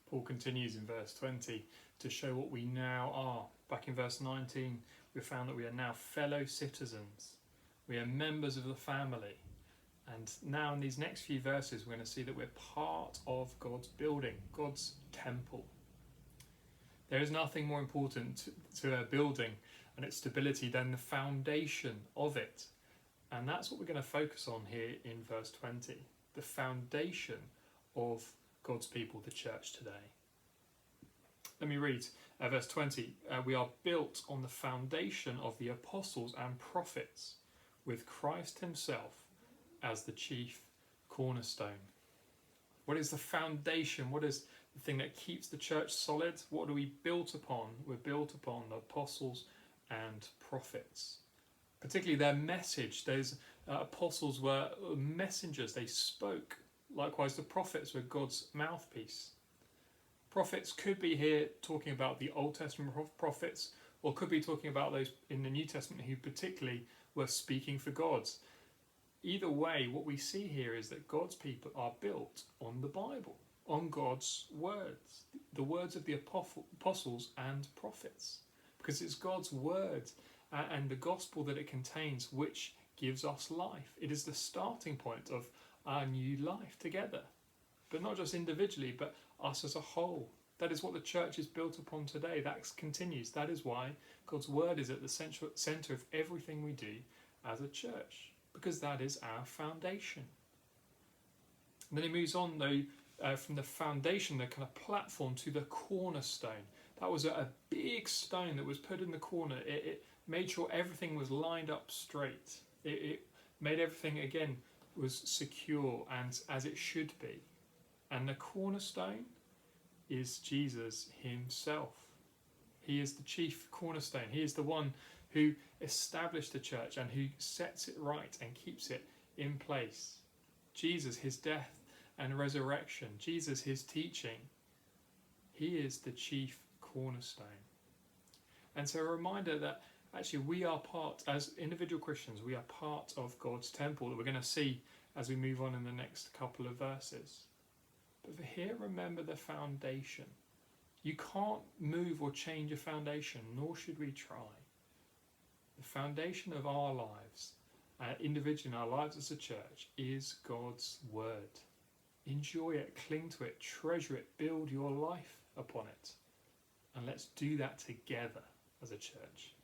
Paul continues in verse 20 to show what we now are. Back in verse 19, we found that we are now fellow citizens. We are members of the family. And now in these next few verses, we're going to see that we're part of God's building, God's temple. There is nothing more important to a building and its stability than the foundation of it. And that's what we're going to focus on here in verse 20, the foundation of God's people, the church today. Let me read verse 20. We are built on the foundation of the apostles and prophets, with Christ himself as the chief cornerstone. What is the foundation? What is the thing that keeps the church solid? What are we built upon? We're built upon the apostles and prophets. Particularly their message. Those apostles were messengers. They spoke. Likewise, the prophets were God's mouthpiece. Prophets could be here talking about the Old Testament prophets, or could be talking about those in the New Testament who particularly were speaking for God. Either way, what we see here is that God's people are built on the Bible, on God's words, the words of the apostles and prophets, because it's God's word and the gospel that it contains which gives us life. It is the starting point of our new life together, but not just individually, but us as a whole. That is what the church is built upon today. That continues. That is why God's word is at the center of everything we do as a church, because that is our foundation. And then he moves on though from the foundation, the kind of platform, to the cornerstone. That was a big stone that was put in the corner. It made sure everything was lined up straight. It made everything, again, was secure and as it should be. And the cornerstone is Jesus himself. He is the chief cornerstone. He is the one who established the church and who sets it right and keeps it in place. Jesus, his death and resurrection. Jesus, his teaching. He is the chief cornerstone. And so a reminder that actually we are part, as individual Christians, we are part of God's temple that we're going to see as we move on in the next couple of verses. But for here, remember the foundation. You can't move or change a foundation, nor should we try. The foundation of our lives, individually in our lives as a church, is God's word. Enjoy it, cling to it, treasure it, build your life upon it. And let's do that together as a church.